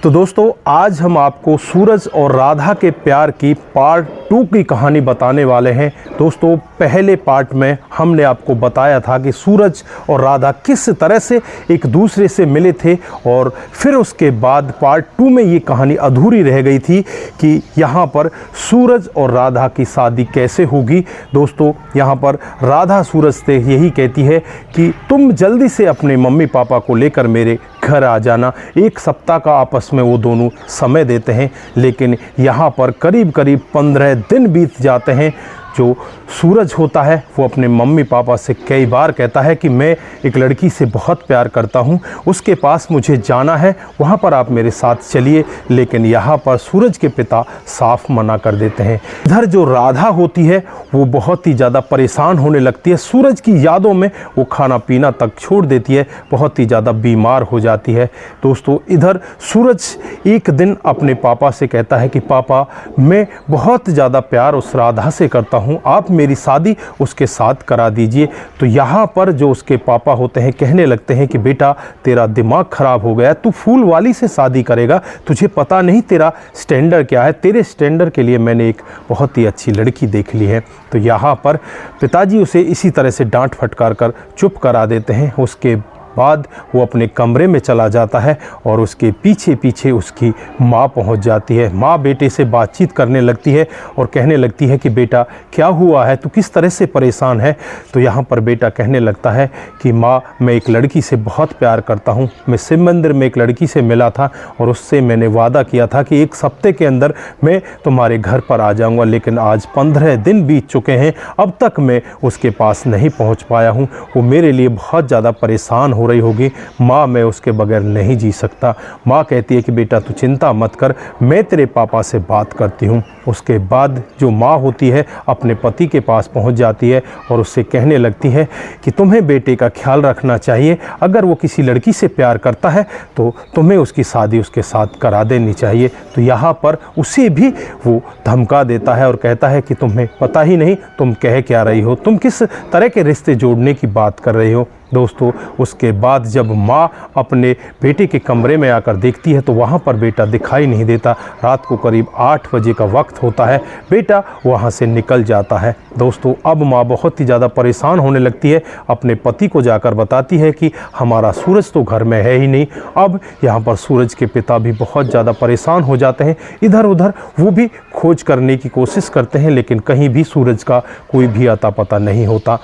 तो दोस्तों आज हम आपको सूरज और राधा के प्यार की पार्ट 2 की कहानी बताने वाले हैं। दोस्तों पहले पार्ट में हमने आपको बताया था कि सूरज और राधा किस तरह से एक दूसरे से मिले थे और फिर उसके बाद पार्ट 2 में ये कहानी अधूरी रह गई थी कि यहाँ पर सूरज और राधा की शादी कैसे होगी। दोस्तों यहाँ पर राधा सूरज से यही कहती है कि तुम जल्दी से अपने मम्मी पापा को लेकर मेरे घर आ जाना। एक सप्ताह का आपस में वो दोनों समय देते हैं, लेकिन यहाँ पर करीब करीब 15 दिन बीत जाते हैं। जो सूरज होता है वो अपने मम्मी पापा से कई बार कहता है कि मैं एक लड़की से बहुत प्यार करता हूँ, उसके पास मुझे जाना है, वहाँ पर आप मेरे साथ चलिए। लेकिन यहाँ पर सूरज के पिता साफ मना कर देते हैं। इधर जो राधा होती है वो बहुत ही ज़्यादा परेशान होने लगती है। सूरज की यादों में वो खाना पीना तक छोड़ देती है, बहुत ही ज़्यादा बीमार हो जाती है। दोस्तों इधर सूरज एक दिन अपने पापा से कहता है कि पापा मैं बहुत ज़्यादा प्यार उस राधा से करता हूँ, आप मेरी शादी उसके साथ करा दीजिए। तो यहाँ पर जो उसके पापा होते हैं कहने लगते हैं कि बेटा तेरा दिमाग ख़राब हो गया, तू फूल वाली से शादी करेगा, तुझे पता नहीं तेरा स्टैंडर्ड क्या है, तेरे स्टैंडर्ड के लिए मैंने एक बहुत ही अच्छी लड़की देख ली है। तो यहाँ पर पिताजी उसे इसी तरह से डांट फटकार कर चुप करा देते हैं। उसके बाद वो अपने कमरे में चला जाता है और उसके पीछे पीछे उसकी माँ पहुंच जाती है। माँ बेटे से बातचीत करने लगती है और कहने लगती है कि बेटा क्या हुआ है, तू किस तरह से परेशान है। तो यहाँ पर बेटा कहने लगता है कि माँ मैं एक लड़की से बहुत प्यार करता हूँ, मैं शिव मंदिर में एक लड़की से मिला था और उससे मैंने वादा किया था कि एक हफ्ते के अंदर मैं तुम्हारे घर पर आ जाऊँगा, लेकिन आज 15 दिन बीत चुके हैं, अब तक मैं उसके पास नहीं पहुँच पाया हूँ। वो मेरे लिए बहुत ज़्यादा परेशान हो रही होगी। माँ मैं उसके बगैर नहीं जी सकता। माँ कहती है कि बेटा तू चिंता मत कर, मैं तेरे पापा से बात करती हूँ। उसके बाद जो माँ होती है अपने पति के पास पहुँच जाती है और उससे कहने लगती है कि तुम्हें बेटे का ख्याल रखना चाहिए, अगर वो किसी लड़की से प्यार करता है तो तुम्हें उसकी शादी उसके साथ करा देनी चाहिए। तो यहाँ पर उसे भी वो धमका देता है और कहता है कि तुम्हें पता ही नहीं तुम कह क्या रही हो, तुम किस तरह के रिश्ते जोड़ने की बात कर रही हो। दोस्तों उसके बाद जब माँ अपने बेटे के कमरे में आकर देखती है तो वहाँ पर बेटा दिखाई नहीं देता। रात को करीब 8 बजे का वक्त होता है, बेटा वहाँ से निकल जाता है। दोस्तों अब माँ बहुत ही ज़्यादा परेशान होने लगती है, अपने पति को जाकर बताती है कि हमारा सूरज तो घर में है ही नहीं। अब यहाँ पर सूरज के पिता भी बहुत ज़्यादा परेशान हो जाते हैं। इधर उधर वो भी खोज करने की कोशिश करते हैं, लेकिन कहीं भी सूरज का कोई भी अता पता नहीं होता।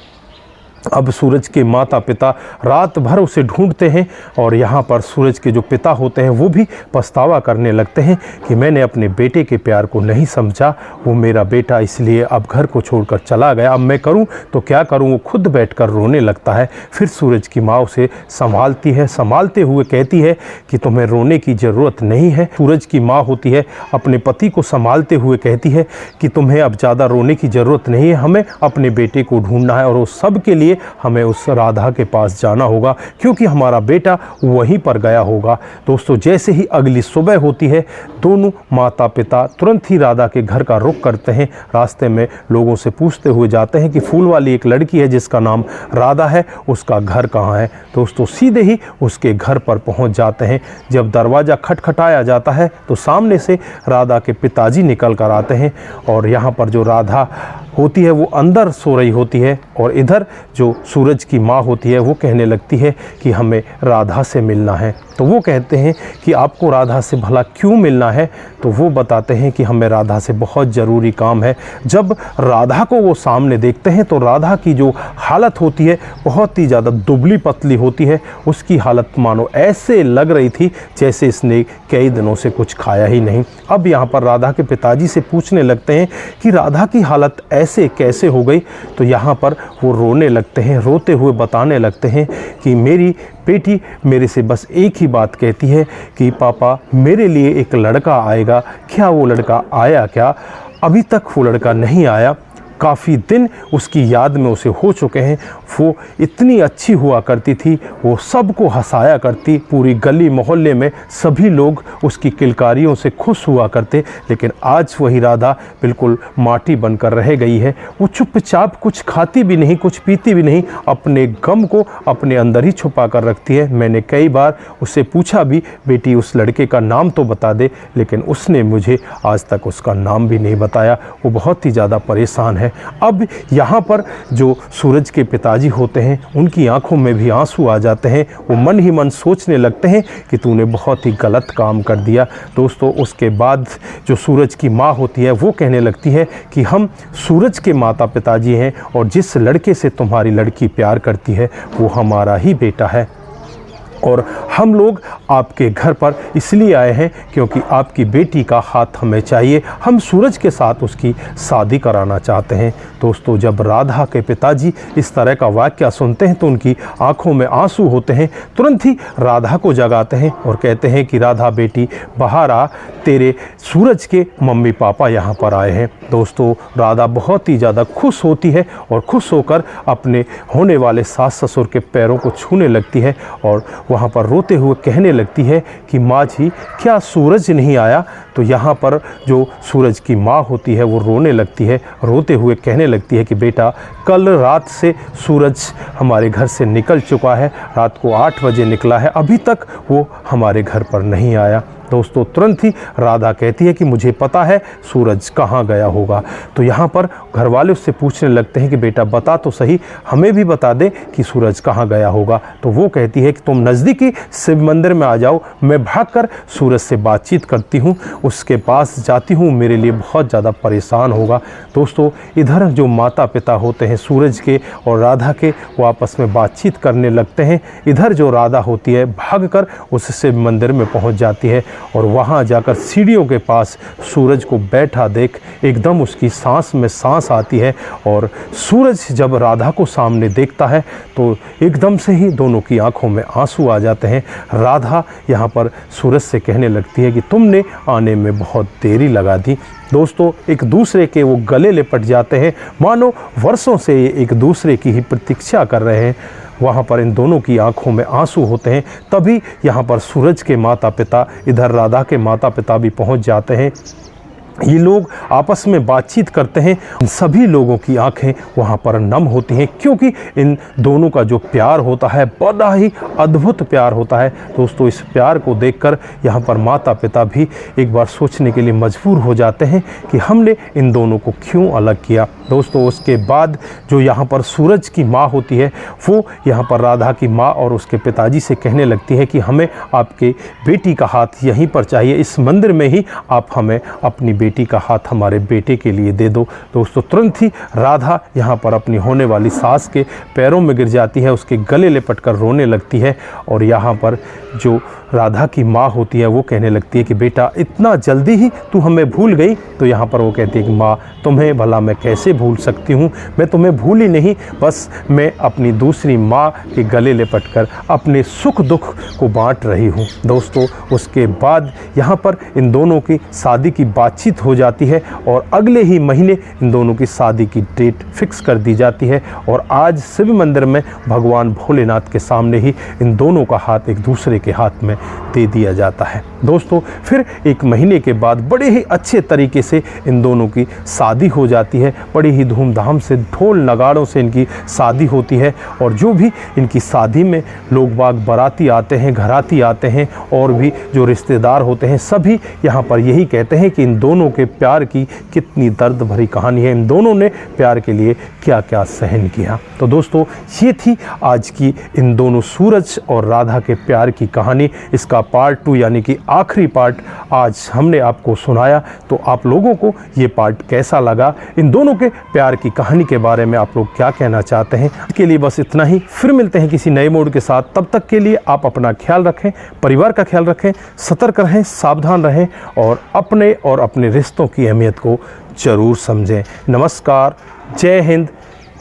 अब सूरज के माता पिता रात भर उसे ढूंढते हैं और यहाँ पर सूरज के जो पिता होते हैं वो भी पछतावा करने लगते हैं कि मैंने अपने बेटे के प्यार को नहीं समझा, वो मेरा बेटा इसलिए अब घर को छोड़कर चला गया, अब मैं करूँ तो क्या करूँ। वो खुद बैठकर रोने लगता है। फिर सूरज की माँ उसे संभालती है, संभालते हुए कहती है कि तुम्हें रोने की ज़रूरत नहीं है। सूरज की माँ होती है अपने पति को संभालते हुए कहती है कि तुम्हें अब ज़्यादा रोने की ज़रूरत नहीं है, हमें अपने बेटे को ढूंढना है और उस सब के लिए हमें उस राधा के पास जाना होगा, क्योंकि हमारा बेटा वहीं पर गया होगा। दोस्तों जैसे ही अगली सुबह होती है दोनों माता पिता तुरंत ही राधा के घर का रुख करते हैं। रास्ते में लोगों से पूछते हुए जाते हैं कि फूल वाली एक लड़की है जिसका नाम राधा है, उसका घर कहाँ है। दोस्तों सीधे ही उसके घर पर पहुंच जाते हैं। जब दरवाज़ा खटखटाया जाता है तो सामने से राधा के पिताजी निकल कर आते हैं और यहाँ पर जो राधा होती है वो अंदर सो रही होती है और इधर जो सूरज की माँ होती है वो कहने लगती है कि हमें राधा से मिलना है। तो वो कहते हैं कि आपको राधा से भला क्यों मिलना है। तो वो बताते हैं कि हमें राधा से बहुत ज़रूरी काम है। जब राधा को वो सामने देखते हैं तो राधा की जो हालत होती है बहुत ही ज़्यादा दुबली पतली होती है। उसकी हालत मानो ऐसे लग रही थी जैसे इसने कई दिनों से कुछ खाया ही नहीं। अब यहाँ पर राधा के पिताजी से पूछने लगते हैं कि राधा की हालत ऐसे कैसे हो गई। तो यहाँ पर वो रोने लगते हैं, रोते हुए बताने लगते हैं कि मेरी बेटी मेरे से बस एक ही बात कहती है कि पापा मेरे लिए एक लड़का आएगा। क्या वो लड़का आया क्या? अभी तक वो लड़का नहीं आया। काफ़ी दिन उसकी याद में उसे हो चुके हैं, वो इतनी अच्छी हुआ करती थी, वो सबको हंसाया करती, पूरी गली मोहल्ले में सभी लोग उसकी किलकारियों से खुश हुआ करते। लेकिन आज वही राधा बिल्कुल माटी बनकर रह गई है। वो चुपचाप कुछ खाती भी नहीं, कुछ पीती भी नहीं, अपने गम को अपने अंदर ही छुपा कर रखती है। मैंने कई बार उससे पूछा भी, बेटी उस लड़के का नाम तो बता दे, लेकिन उसने मुझे आज तक उसका नाम भी नहीं बताया। वो बहुत ही ज़्यादा परेशान है। अब यहाँ पर जो सूरज के पिताजी होते हैं, उनकी आंखों में भी आंसू आ जाते हैं। वो मन ही मन सोचने लगते हैं कि तूने बहुत ही गलत काम कर दिया। दोस्तों, उसके बाद जो सूरज की माँ होती है वो कहने लगती है कि हम सूरज के माता पिताजी हैं और जिस लड़के से तुम्हारी लड़की प्यार करती है वो हमारा ही बेटा है, और हम लोग आपके घर पर इसलिए आए हैं क्योंकि आपकी बेटी का हाथ हमें चाहिए। हम सूरज के साथ उसकी शादी कराना चाहते हैं। दोस्तों, जब राधा के पिताजी इस तरह का वाक्य सुनते हैं तो उनकी आंखों में आंसू होते हैं। तुरंत ही राधा को जगाते हैं और कहते हैं कि राधा बेटी बाहर आ, तेरे सूरज के मम्मी पापा यहाँ पर आए हैं। दोस्तों, राधा बहुत ही ज़्यादा खुश होती है और खुश होकर अपने होने वाले सास ससुर के पैरों को छूने लगती है और वहाँ पर रोते हुए कहने लगती है कि माँ जी, क्या सूरज नहीं आया? तो यहाँ पर जो सूरज की माँ होती है वो रोने लगती है, रोते हुए कहने लगती है कि बेटा, कल रात से सूरज हमारे घर से निकल चुका है, रात को 8 बजे निकला है, अभी तक वो हमारे घर पर नहीं आया। दोस्तों, तुरंत ही राधा कहती है कि मुझे पता है सूरज कहाँ गया होगा। तो यहाँ पर घर वाले उससे पूछने लगते हैं कि बेटा बता तो सही, हमें भी बता दे कि सूरज कहाँ गया होगा। तो वो कहती है कि तुम नज़दीकी शिव मंदिर में आ जाओ, मैं भागकर सूरज से बातचीत करती हूँ, उसके पास जाती हूँ, मेरे लिए बहुत ज़्यादा परेशान होगा। दोस्तों, इधर जो माता पिता होते हैं सूरज के और राधा के, वो आपस में बातचीत करने लगते हैं। इधर जो राधा होती है भागकर उस शिव मंदिर में पहुँच जाती है और वहाँ जाकर सीढ़ियों के पास सूरज को बैठा देख एकदम उसकी सांस में सांस आती है। और सूरज जब राधा को सामने देखता है तो एकदम से ही दोनों की आंखों में आंसू आ जाते हैं। राधा यहाँ पर सूरज से कहने लगती है कि तुमने आने में बहुत देरी लगा दी। दोस्तों, एक दूसरे के वो गले लिपट जाते हैं, मानो वर्षों से ये एक दूसरे की ही प्रतीक्षा कर रहे हैं। वहाँ पर इन दोनों की आंखों में आंसू होते हैं। तभी यहाँ पर सूरज के माता पिता, इधर राधा के माता पिता भी पहुँच जाते हैं। ये लोग आपस में बातचीत करते हैं। इन सभी लोगों की आंखें वहाँ पर नम होती हैं क्योंकि इन दोनों का जो प्यार होता है बड़ा ही अद्भुत प्यार होता है। दोस्तों, इस प्यार को देखकर यहाँ पर माता पिता भी एक बार सोचने के लिए मजबूर हो जाते हैं कि हमने इन दोनों को क्यों अलग किया। दोस्तों, उसके बाद जो यहाँ पर सूरज की माँ होती है वो यहाँ पर राधा की माँ और उसके पिताजी से कहने लगती है कि हमें आपके बेटी का हाथ यहीं पर चाहिए, इस मंदिर में ही आप हमें अपनी बेटी का हाथ हमारे बेटे के लिए दे दो। दोस्तों, तुरंत ही राधा यहाँ पर अपनी होने वाली सास के पैरों में गिर जाती है, उसके गले लिपट कर रोने लगती है। और यहाँ पर जो राधा की माँ होती है वो कहने लगती है कि बेटा, इतना जल्दी ही तू हमें भूल गई? तो यहाँ पर वो कहती है कि माँ, तुम्हें भला मैं कैसे भूल सकती हूँ, मैं तुम्हें भूल ही नहीं, बस मैं अपनी दूसरी माँ के गले लिपटकर अपने सुख दुख को बांट रही हूँ। दोस्तों, उसके बाद यहाँ पर इन दोनों की शादी की बातचीत हो जाती है और अगले ही महीने इन दोनों की शादी की डेट फिक्स कर दी जाती है। और आज शिव मंदिर में भगवान भोलेनाथ के सामने ही इन दोनों का हाथ एक दूसरे के हाथ में दे दिया जाता है। दोस्तों, फिर 1 महीने के बाद बड़े ही अच्छे तरीके से इन दोनों की शादी हो जाती है। बड़ी ही धूमधाम से ढोल नगाड़ों से इनकी शादी होती है। और जो भी इनकी शादी में लोग बाग बाराती आते हैं, घराती आते हैं और भी जो रिश्तेदार होते हैं, सभी यहाँ पर यही कहते हैं कि इन दोनों के प्यार की कितनी दर्द भरी कहानी है, इन दोनों ने प्यार के लिए क्या क्या सहन किया। तो दोस्तों, ये थी आज की इन दोनों सूरज और राधा के प्यार की कहानी। इसका पार्ट 2 यानी कि आखिरी पार्ट आज हमने आपको सुनाया। तो आप लोगों को ये पार्ट कैसा लगा, इन दोनों के प्यार की कहानी के बारे में आप लोग क्या कहना चाहते हैं? इसके लिए बस इतना ही। फिर मिलते हैं किसी नए मोड के साथ। तब तक के लिए आप अपना ख्याल रखें, परिवार का ख्याल रखें, सतर्क रहें, सावधान रहें और अपने रिश्तों की अहमियत को ज़रूर समझें। नमस्कार, जय हिंद,